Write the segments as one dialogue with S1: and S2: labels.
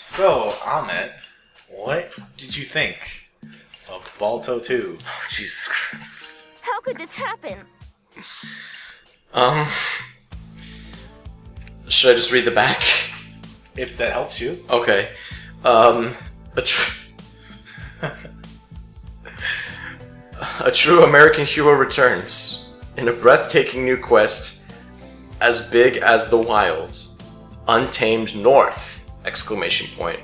S1: So, Ahmet, what did you think of Balto 2?
S2: Oh, Jesus Christ.
S3: How could this happen?
S2: Should I just read the back?
S1: If that helps you.
S2: Okay. A true American hero returns in a breathtaking new quest as big as the wild. Untamed North! Exclamation point.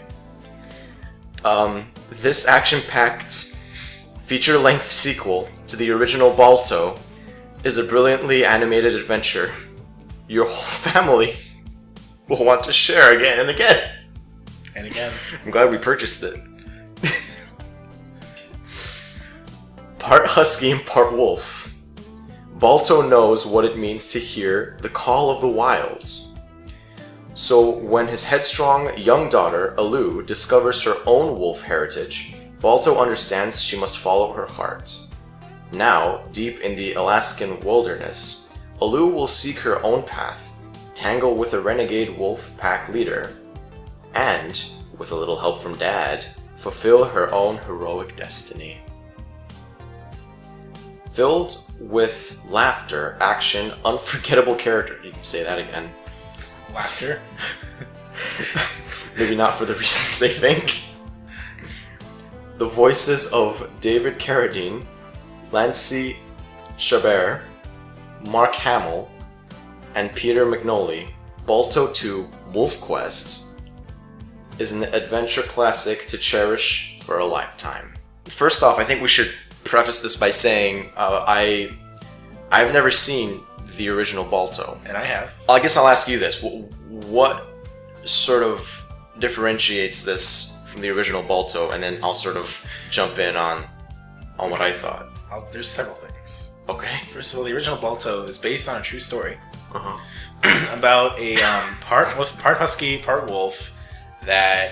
S2: This action-packed feature-length sequel to the original Balto is a brilliantly animated adventure your whole family will want to share again and again.
S1: And again.
S2: I'm glad we purchased it. Part husky and part wolf, Balto knows what it means to hear the call of the wild. So when his headstrong young daughter, Alu, discovers her own wolf heritage, Balto understands she must follow her heart. Now, deep in the Alaskan wilderness, Alu will seek her own path, tangle with a renegade wolf pack leader, and, with a little help from Dad, fulfill her own heroic destiny. Filled with laughter, action, unforgettable character. You can say that again.
S1: Laughter?
S2: Maybe not for the reasons they think. The voices of David Carradine, Lancey Chabert, Mark Hamill, and Peter McNally, Balto 2 Wolf Quest is an adventure classic to cherish for a lifetime. First off, I think we should preface this by saying I've never seen the original Balto.
S1: And I have.
S2: I guess I'll ask you this. What sort of differentiates this from the original Balto? And then I'll sort of jump in on what I thought.
S1: There's several things.
S2: Okay.
S1: First of all, the original Balto is based on a true story
S2: Uh-huh.
S1: about a part husky, part wolf that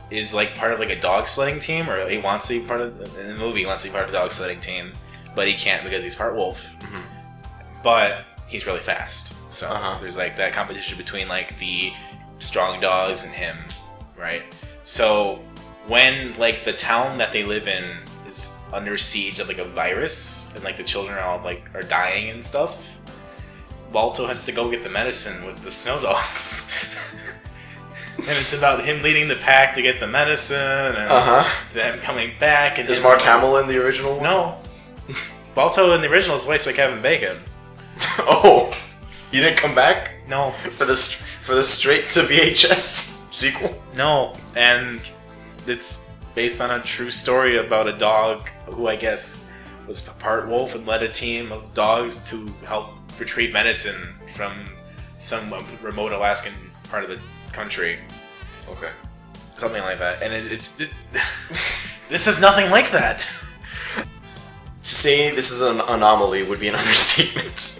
S1: is like part of like a dog sledding team, or he wants to be part of, in the movie, he wants to be part of the dog sledding team, but he can't because he's part wolf.
S2: Mm-hmm.
S1: But he's really fast. So there's like that competition between like the strong dogs and him, right? So when like the town that they live in is under siege of like a virus and like the children are all like are dying and stuff, Balto has to go get the medicine with the snow dogs. And it's about him leading the pack to get the medicine and them coming back. And
S2: is Mark Hamill in the original one?
S1: No. Balto in the original is voiced by Kevin Bacon.
S2: Oh, you didn't come back
S1: No.
S2: for the straight to VHS sequel?
S1: No. And it's based on a true story about a dog who I guess was part wolf and led a team of dogs to help retrieve medicine from some remote Alaskan part of the country.
S2: Okay.
S1: Something like that. And this is nothing like that.
S2: To say this is an anomaly would be an understatement.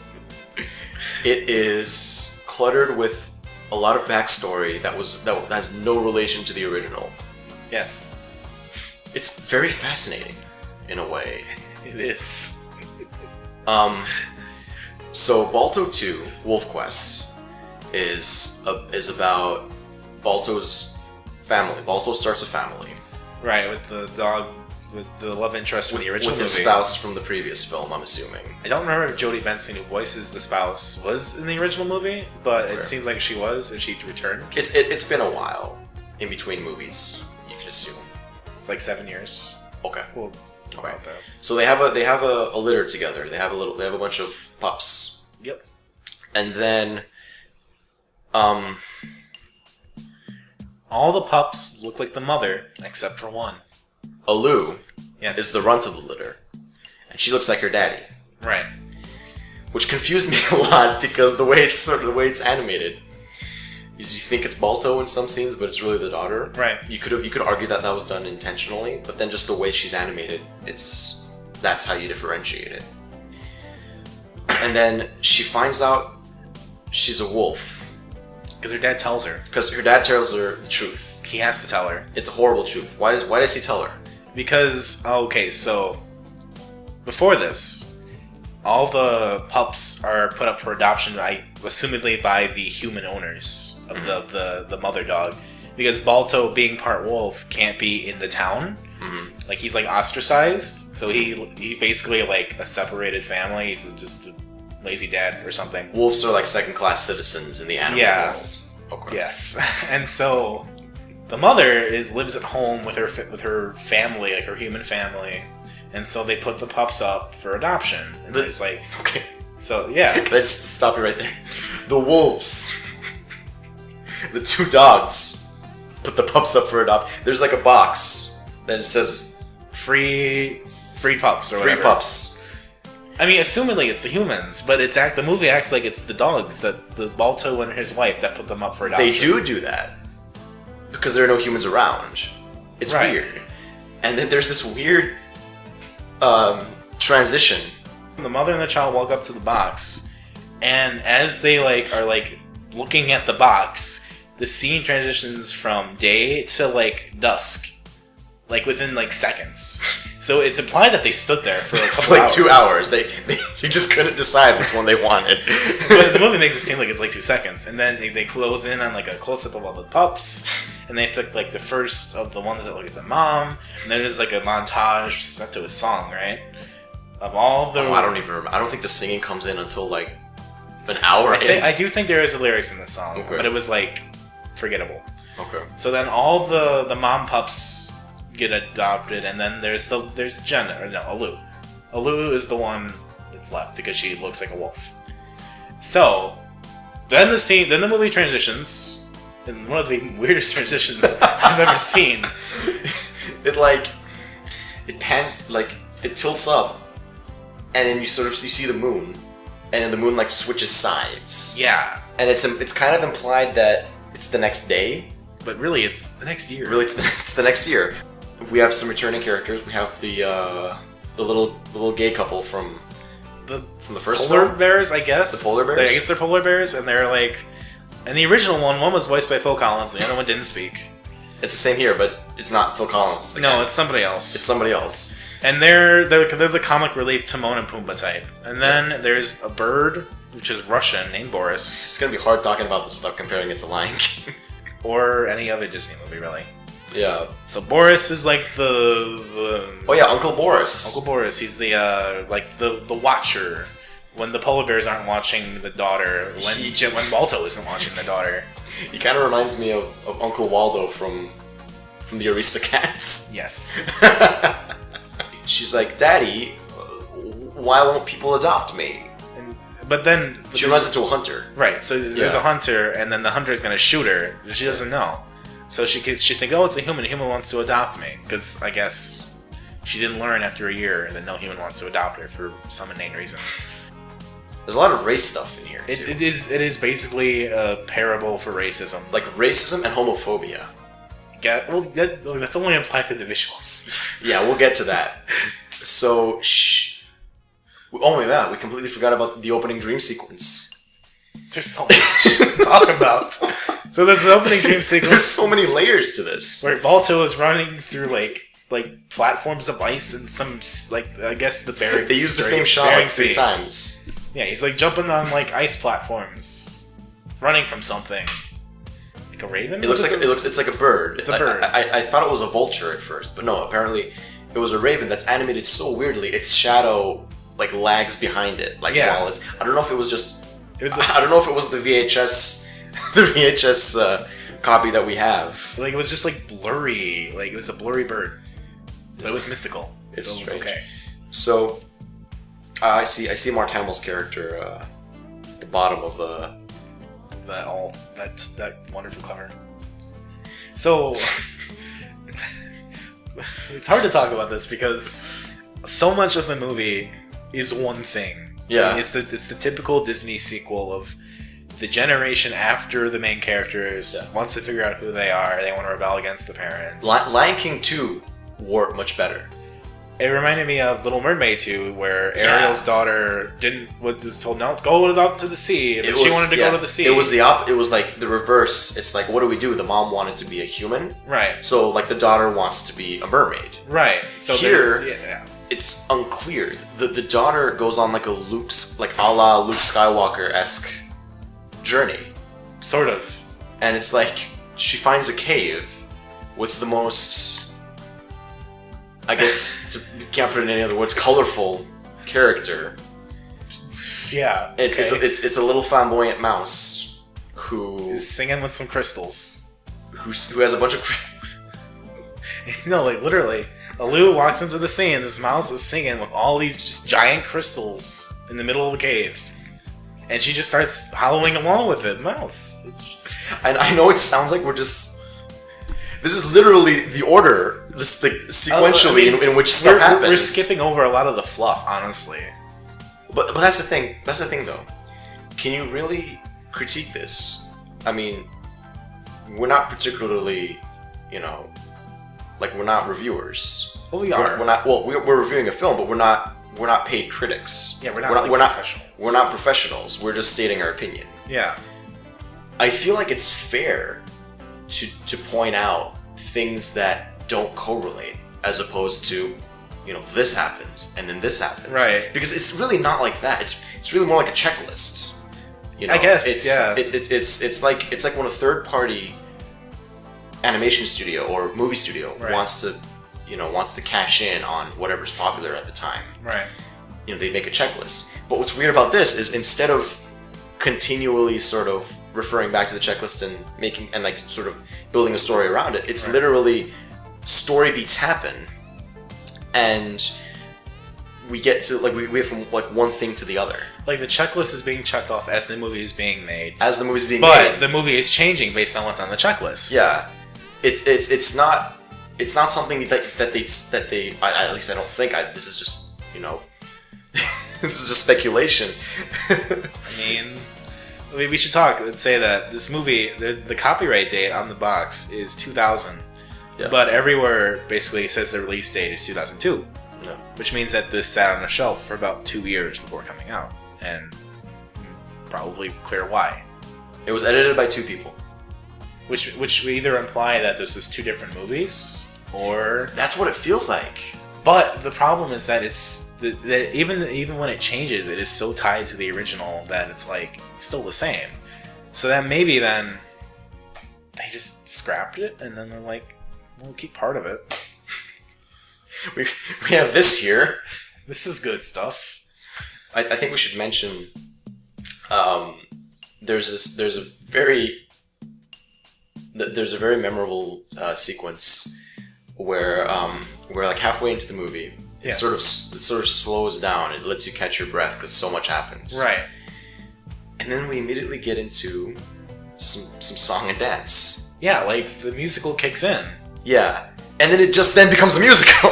S2: It is cluttered with a lot of backstory that has no relation to the original.
S1: Yes.
S2: It's very fascinating, in a way.
S1: It is.
S2: So Balto 2, Wolf Quest, is about Balto's family. Balto starts a family.
S1: Right, with the dog, with the love interest from the original
S2: with
S1: movie.
S2: his spouse from the previous film, I'm assuming.
S1: I don't remember if Jodie Benson, who voices the spouse, was in the original movie, but it seems like she was, if she returned.
S2: It's been a while in between movies, you can assume.
S1: It's like 7 years.
S2: Okay.
S1: Well,
S2: Okay.
S1: about that.
S2: So they have a litter together. They have a bunch of pups.
S1: Yep.
S2: And then
S1: All the pups look like the mother, except for one.
S2: Alu
S1: Yes.
S2: is the runt of the litter. And she looks like her daddy.
S1: Right.
S2: Which confused me a lot because the way it's animated is you think it's Balto in some scenes, but it's really the daughter.
S1: Right.
S2: You could argue that was done intentionally, but then just the way she's animated, that's how you differentiate it. And then she finds out she's a wolf
S1: Because her dad tells her.
S2: because her dad tells her the truth.
S1: He has to tell her.
S2: It's a horrible truth. Why does he tell her?
S1: Because, okay, so before this, all the pups are put up for adoption, assumedly by the human owners of the mother dog, because Balto, being part wolf, can't be in the town.
S2: Mm-hmm.
S1: Like, he's like ostracized, so he basically like a separated family. He's just a lazy dad or something.
S2: Wolves are like second-class citizens in the animal world. Okay.
S1: Yes, and so the mother lives at home with her family, like her human family, and so they put the pups up for adoption. And there's like,
S2: okay,
S1: so yeah.
S2: Can I just stop you right there? The wolves, the two dogs, put the pups up for adoption. There's like a box that it says
S1: free pups or whatever.
S2: Free pups.
S1: I mean, assumingly it's the humans, but the movie acts like it's the dogs, the Balto and his wife, that put them up for adoption.
S2: They do that because there are no humans around. It's weird, and then there's this weird transition.
S1: The mother and the child walk up to the box, and as they are looking at the box, the scene transitions from day to dusk, within seconds. So it's implied that they stood there for a couple
S2: for
S1: hours.
S2: 2 hours. They just couldn't decide which one they wanted.
S1: But the movie makes it seem like it's 2 seconds, and then they close in on a close up of all the pups, and they pick the first of the ones that look at the mom, and then there's a montage set to a song, right? Of all the.
S2: Oh, I don't even remember. I don't think the singing comes in until an hour in.
S1: I do think there is lyrics in the song,
S2: okay.
S1: But it was forgettable.
S2: Okay.
S1: So then all the mom pups get adopted, and then there's Jenna, or no, Alu. Alu is the one that's left because she looks like a wolf. So then the movie transitions, and one of the weirdest transitions I've ever seen.
S2: It pans, it tilts up, and then you see the moon, and then the moon switches sides.
S1: Yeah.
S2: And it's kind of implied that it's the next day,
S1: but really it's the next year.
S2: Really, it's the next year. We have some returning characters. We have the little gay couple from the first
S1: polar
S2: film.
S1: bears, I guess.
S2: The polar bears.
S1: I guess they're polar bears, and they're and the original one was voiced by Phil Collins. The other one didn't speak.
S2: It's the same here, but it's not Phil Collins. Again.
S1: No, it's somebody else.
S2: It's somebody else.
S1: And they're the comic relief Timon and Pumbaa type. And then there's a bird, which is Russian, named Boris.
S2: It's gonna be hard talking about this without comparing it to Lion King.
S1: Or any other Disney movie, really.
S2: Yeah.
S1: So Boris is the
S2: oh yeah, Uncle Boris.
S1: Uncle Boris. He's the the watcher when the polar bears aren't watching the daughter. When Balto isn't watching the daughter.
S2: He kind of reminds me of Uncle Waldo from the Aristocats.
S1: Yes.
S2: She's like, Daddy, why won't people adopt me?
S1: But then
S2: she runs into a hunter.
S1: Right. So there's a hunter, and then the hunter is gonna shoot her. She doesn't know. So she think, oh, it's a human. A human wants to adopt me, because I guess she didn't learn after a year that no human wants to adopt her for some inane reason.
S2: There's a lot of race stuff in here. Too.
S1: It is basically a parable for racism,
S2: racism and homophobia.
S1: Yeah, well, that's only applied to the visuals.
S2: Yeah, we'll get to that. So, oh my god, we completely forgot about the opening dream sequence.
S1: There's so much to talk about. So there's the opening dream sequence.
S2: There's so many layers to this.
S1: Where Balto is running through platforms of ice and some I guess the Bering.
S2: They use the same shot 3 times.
S1: Yeah, he's jumping on ice platforms, running from something. Like a raven?
S2: It's like a bird.
S1: It's a bird.
S2: I thought it was a vulture at first, but no, apparently it was a raven that's animated so weirdly. Its shadow lags behind it. While it's. I don't know if it was just. I don't know if it was the VHS copy that we have.
S1: It was just blurry. It was a blurry bird, but it was mystical.
S2: It's strange.
S1: Okay.
S2: So I see Mark Hamill's character at the bottom of
S1: that wonderful cover. So it's hard to talk about this because so much of the movie is one thing.
S2: Yeah,
S1: it's the typical Disney sequel of the generation after the main characters wants to figure out who they are. They want to rebel against the parents.
S2: Lion King 2 wore it much better.
S1: It reminded me of Little Mermaid 2, where Ariel's daughter was told no, go out to the sea, and she wanted to go to the sea.
S2: It was It was the reverse. It's what do we do? The mom wanted to be a human,
S1: right?
S2: So the daughter wants to be a mermaid,
S1: right? So
S2: here, it's unclear. The daughter goes on a a la Luke Skywalker-esque journey,
S1: sort of,
S2: and it's she finds a cave with the most, I guess, can't put it in any other words, colorful character.
S1: Yeah.
S2: It's a little flamboyant mouse who
S1: is singing with some crystals.
S2: Who has a bunch of.
S1: No, like literally, Alu walks into the scene. This mouse is singing with all these just giant crystals in the middle of the cave, and she just starts howling along with it. Mouse.
S2: And I know it sounds like we're just. This is literally the order, this sequentially in which stuff happens.
S1: We're skipping over a lot of the fluff, honestly.
S2: But that's the thing. That's the thing, though. Can you really critique this? I mean, we're not particularly, like we're not reviewers.
S1: Well, we are.
S2: We're not. Well, we're reviewing a film, but we're not paid critics.
S1: Yeah, we're not professionals.
S2: We're not professionals. We're just stating our opinion.
S1: Yeah.
S2: I feel like it's fair to point out things that don't correlate, as opposed to, this happens and then this happens.
S1: Right.
S2: Because it's really not like that. It's really more like a checklist.
S1: I guess. Yeah.
S2: It's like when a third party animation studio or movie studio wants to cash in on whatever's popular at the time.
S1: Right.
S2: They make a checklist. But what's weird about this is instead of continually sort of referring back to the checklist and like sort of building a story around it, it's literally story beats happen, and we get to we have from like one thing to the other.
S1: Like the checklist is being checked off as the movie is being made.
S2: As the movie's being
S1: made. But
S2: made.
S1: the movie is changing based on what's on the checklist.
S2: Yeah. It's not something that they at least I don't think this is just this is just speculation.
S1: I mean, we should talk. Let's say that this movie, the copyright date on the box is 2000, but everywhere basically says the release date is 2002.
S2: No.
S1: Which means that this sat on a shelf for about 2 years before coming out, and probably clear why.
S2: It was edited by 2 people.
S1: Which would either imply that this is 2 different movies, or
S2: that's what it feels like.
S1: But the problem is that that even when it changes, it is so tied to the original that it's still the same. So then maybe then they just scrapped it, and then they're like, we'll keep part of it.
S2: We have this here.
S1: This is good stuff.
S2: I think we should mention. There's a very memorable sequence where like halfway into the movie, it sort of slows down. It lets you catch your breath because so much happens.
S1: Right.
S2: And then we immediately get into some song and dance.
S1: Yeah, like the musical kicks in.
S2: Yeah. And then it just then becomes a musical.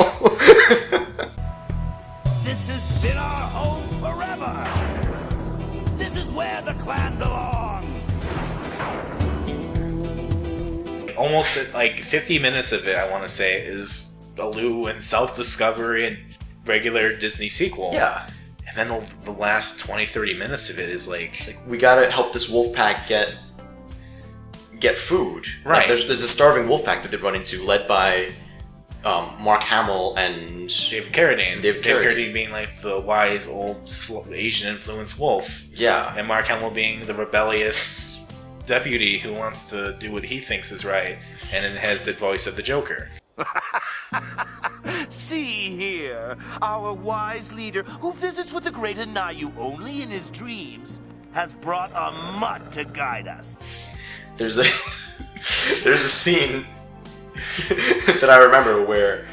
S3: This has been our home forever. This is where the clan belongs.
S1: Almost 50 minutes of it, I want to say, is Alu and self-discovery and regular Disney sequel.
S2: Yeah.
S1: And then the last 20-30 minutes of it is like
S2: we gotta help this wolf pack get food.
S1: Right.
S2: There's a starving wolf pack that they run into, led by Mark Hamill and
S1: David Carradine.
S2: David
S1: Carradine being the wise old Asian influenced wolf.
S2: Yeah.
S1: And Mark Hamill being the rebellious deputy who wants to do what he thinks is right, and then has the voice of the Joker.
S3: See here, our wise leader, who visits with the great Anayu only in his dreams, has brought a mutt to guide us.
S2: There's a scene that I remember where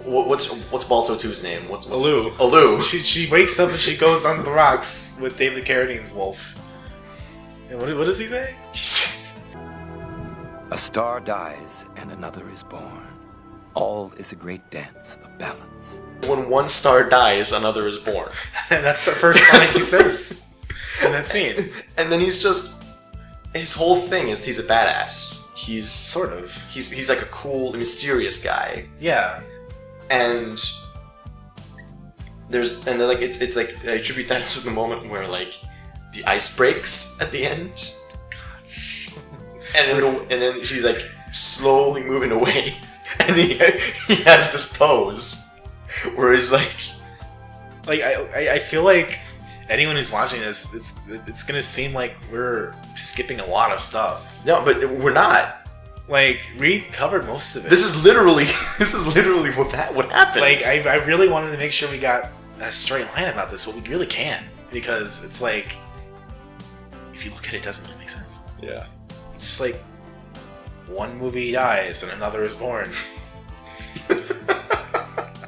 S2: what's Balto 2's name? What's
S1: Alu.
S2: Alu.
S1: She wakes up and she goes under the rocks with David Carradine's wolf. And what does he say?
S4: A star dies and another is born. All is a great dance of balance.
S2: When one star dies, another is born.
S1: And that's the first line he says in that scene.
S2: And then he's just... His whole thing is he's a badass. He's...
S1: Sort of.
S2: He's like a cool, mysterious guy.
S1: Yeah.
S2: And... then it's like, I attribute that to the moment where the ice breaks at the end. And then she's slowly moving away, and he has this pose where he's
S1: I feel like anyone who's watching this, it's gonna seem like we're skipping a lot of stuff.
S2: No, but we're not.
S1: Like, we covered most of it.
S2: This is literally what happens.
S1: Like, I really wanted to make sure we got a straight line about this, but we really can't. Because it's like, if you look at it, it doesn't really make sense.
S2: Yeah.
S1: It's just like, one movie dies and another is born.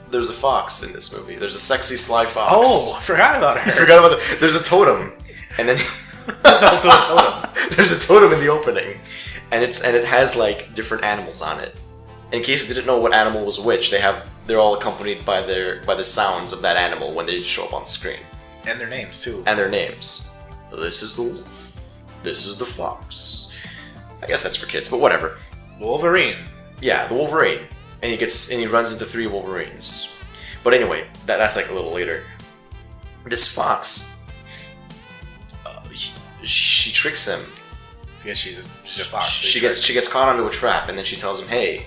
S2: There's a fox in this movie. There's a sexy, sly fox.
S1: Oh, I forgot about her.
S2: I forgot about that. There's a totem. And then...
S1: There's also a totem.
S2: There's a totem in the opening. And it has like different animals on it. In case you didn't know what animal was which, they're all accompanied by the sounds of that animal when they show up on the screen.
S1: And their names too.
S2: And their names. This is the wolf. This is the fox. I guess that's for kids, but whatever.
S1: Wolverine.
S2: Yeah, the Wolverine. And he runs into 3 Wolverines. But anyway, that's like a little later. This fox, she tricks him.
S1: Because she's a fox.
S2: She gets caught onto a trap, and then she tells him, "Hey,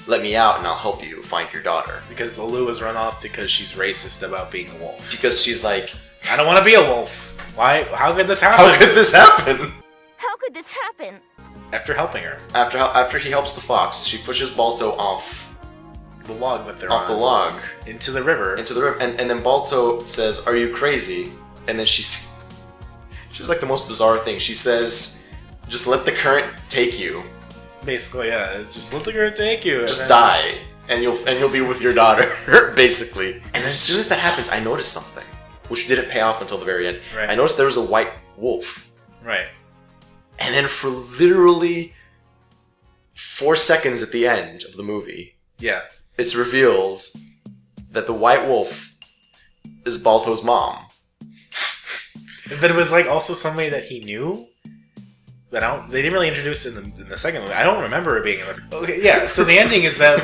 S2: let me out, and I'll help you find your daughter."
S1: Because Alu was run off because she's racist about being a wolf.
S2: Because she's like,
S1: I don't want to be a wolf. Why? How could this happen?
S2: How could this happen?
S5: How could this happen?
S1: After helping her.
S2: After he helps the fox, she pushes Balto off
S1: The log that they're
S2: off
S1: on.
S2: the log
S1: Into the river.
S2: and then Balto says, "Are you crazy?" And then she's like the most bizarre thing. She says, "Just let the current take you.
S1: Basically, yeah. Just let the girl take you.
S2: Just die, and you'll be with your daughter." Basically. And as soon as that happens, I noticed something, which didn't pay off until the very end.
S1: Right.
S2: I noticed there was a white wolf.
S1: Right.
S2: And then for literally 4 seconds at the end of the movie,
S1: Yeah.
S2: it's revealed that the white wolf is Balto's mom.
S1: But it was like also somebody that he knew. But they didn't really introduce it in the second movie. I don't remember it being in the... Okay, yeah, so the ending is that...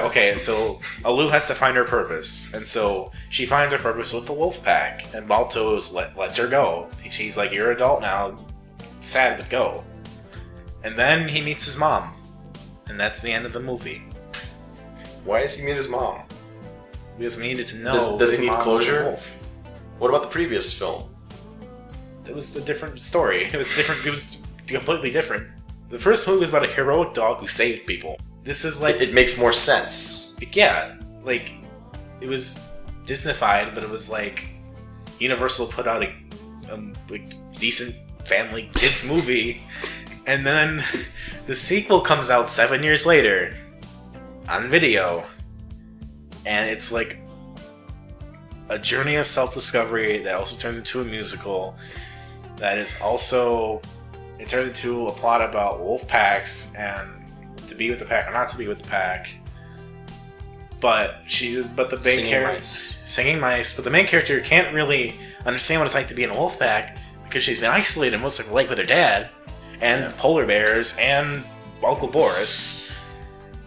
S1: okay, so Alu has to find her purpose. And so she finds her purpose with the wolf pack. And Balto lets her go. She's like, you're an adult now. Sad, but go. And then he meets his mom. And that's the end of the movie.
S2: Why does he meet his mom?
S1: Because we needed to know...
S2: Does
S1: his
S2: he need
S1: mom was a
S2: closure?
S1: wolf.
S2: What about the previous film?
S1: It was a different story. It was different. It was completely different. The first movie was about a heroic dog who saved people. This is like...
S2: It makes more sense.
S1: Yeah, like, it was Disneyfied, but it was like Universal put out a decent family kids movie, and then the sequel comes out 7 years later on video, and it's like a journey of self-discovery that also turns into a musical. That is also, it turns into a plot about wolf packs and to be with the pack or not to be with the pack. But the main character singing mice. But the main character can't really understand what it's like to be in a wolf pack because she's been isolated most of her life with her dad and polar bears and Uncle Boris.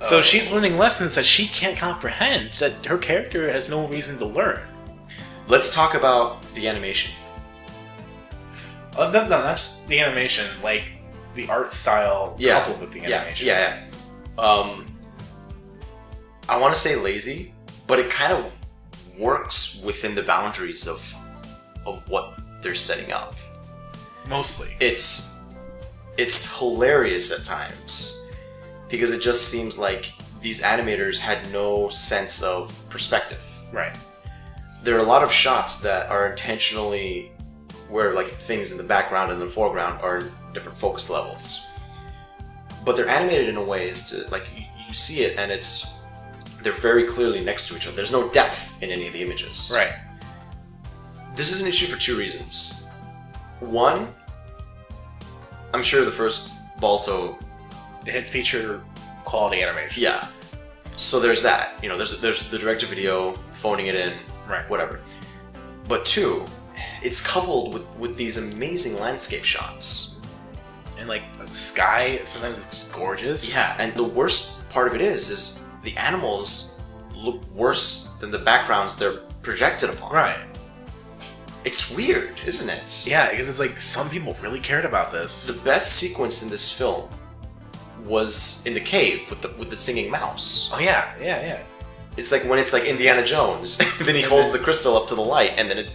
S1: So she's learning lessons that she can't comprehend. That her character has no reason to learn.
S2: Let's talk about the animation.
S1: No, not just the animation, like the art style coupled with the animation.
S2: Yeah. I want to say lazy, but it kind of works within the boundaries of what they're setting up.
S1: Mostly.
S2: It's hilarious at times because it just seems like these animators had no sense of perspective.
S1: Right.
S2: There are a lot of shots that are intentionally where like things in the background and the foreground are in different focus levels, but they're animated in a way as to like you see it and they're very clearly next to each other. There's no depth in any of the images.
S1: Right.
S2: This is an issue for 2 reasons. One, I'm sure the first Balto,
S1: It had feature quality animation.
S2: yeah. So there's that. You know, there's the direct-to-video, phoning it in,
S1: Right.
S2: whatever. But 2, it's coupled with these amazing landscape shots.
S1: And like the sky, sometimes it's just gorgeous.
S2: Yeah, and the worst part of it is the animals look worse than the backgrounds they're projected upon.
S1: Right.
S2: It's weird, isn't it?
S1: Yeah, because it's like some people really cared about this.
S2: The best sequence in this film was in the cave with the singing mouse.
S1: Oh yeah.
S2: It's like when it's like Indiana Jones, then he holds the crystal up to the light, and then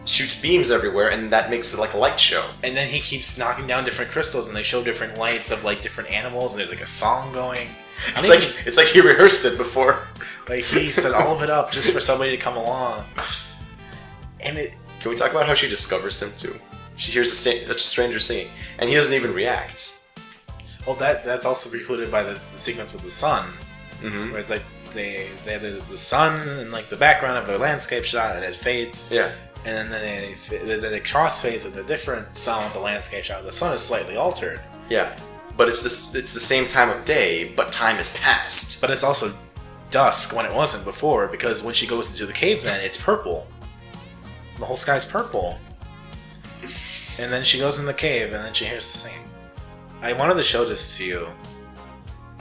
S2: shoots beams everywhere, and that makes it like a light show.
S1: And then he keeps knocking down different crystals, and they show different lights of like different animals, and there's like a song going.
S2: It's like he rehearsed it before.
S1: Like he set all of it up just for somebody to come along. And it.
S2: Can we talk about how she discovers him too? She hears a stranger singing, and he doesn't even react.
S1: Well, that's also precluded by the sequence with the sun, where it's like they have the sun and like the background of a landscape shot, and it fades.
S2: Yeah.
S1: And then they crossfades with a different sun with the landscape shot. The sun is slightly altered.
S2: Yeah. But it's the same time of day, but time has passed.
S1: But it's also dusk when it wasn't before, because when she goes into the cave, then it's purple. The whole sky's purple. And then she goes in the cave, and then she hears the singing. I wanted to show this to you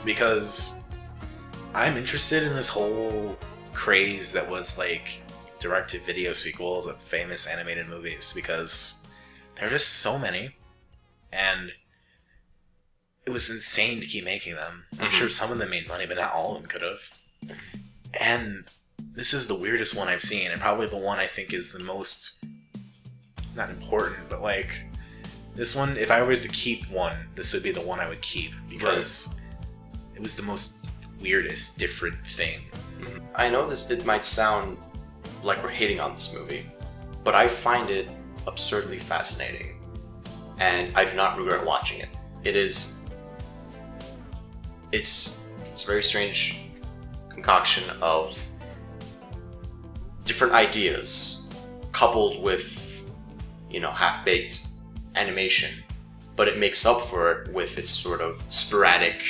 S1: because I'm interested in this whole craze that was like direct-to-video sequels of famous animated movies, because there are just so many, and it was insane to keep making them. I'm sure some of them made money, but not all of them could have. And this is the weirdest one I've seen, and probably the one I think is the most, not important, but like, this one, if I was to keep one, this would be the one I would keep, because it was the most weirdest, different thing.
S2: I know it might sound like we're hating on this movie, but I find it absurdly fascinating, and I do not regret watching it. It's a very strange concoction of different ideas coupled with, half-baked animation, but it makes up for it with its sort of sporadic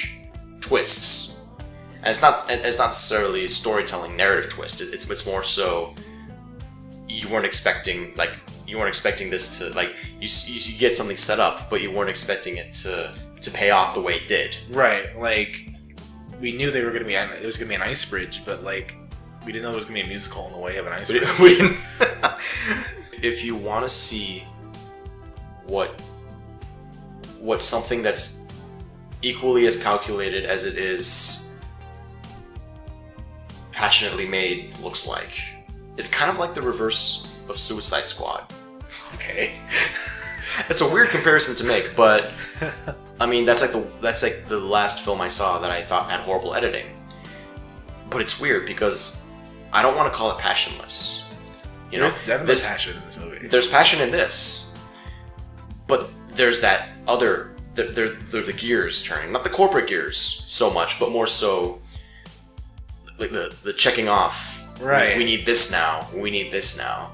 S2: twists. And it's not necessarily a storytelling narrative twist. It's more so you weren't expecting this to, like, you get something set up, but you weren't expecting it to pay off the way it did.
S1: Right, like, we knew there was gonna be an ice bridge, but like, we didn't know there was gonna be a musical in the way of an ice bridge.
S2: We didn't. If you want to see what something that's equally as calculated as it is passionately made looks like, it's kind of like the reverse of Suicide Squad.
S1: Okay.
S2: It's a weird comparison to make, but I mean that's like the last film I saw that I thought had horrible editing. But it's weird because I don't want to call it passionless.
S1: There's definitely passion in this movie.
S2: There's passion in this, but there's that other. They're the gears turning, not the corporate gears so much, but more so like the checking off.
S1: Right.
S2: We need this now. We need this now.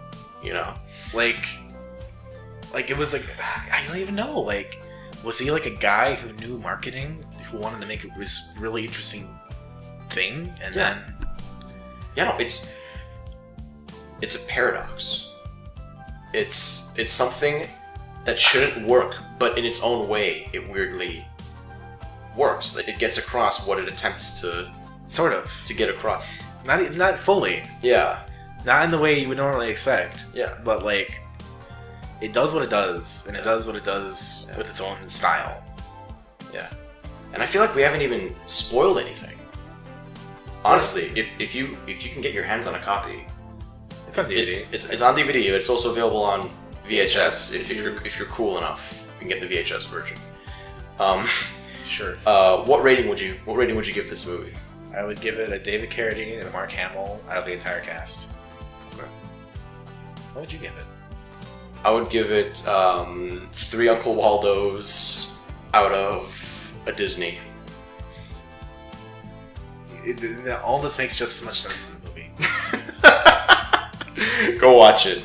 S1: Like it was like, I don't even know. Like, was he like a guy who knew marketing, who wanted to make it this really interesting thing, and then?
S2: Yeah, no, it's a paradox. It's something that shouldn't work, but in its own way, it weirdly works. It gets across what it attempts to get across.
S1: Not fully.
S2: Yeah.
S1: Not in the way you would normally expect.
S2: Yeah.
S1: But like, it does what it does, and it does what it does with its own style.
S2: Yeah. And I feel like we haven't even spoiled anything. Honestly, if you can get your hands on a copy,
S1: it's on DVD.
S2: It's on DVD. It's also available on VHS if you're cool enough. You can get the VHS version.
S1: Sure.
S2: What rating would you give this movie?
S1: I would give it a David Carradine and a Mark Hamill out of the entire cast.
S2: Okay.
S1: What would you give it?
S2: I would give it 3 Uncle Waldos out of a Disney.
S1: All this makes just as much sense as the movie.
S2: Go watch it.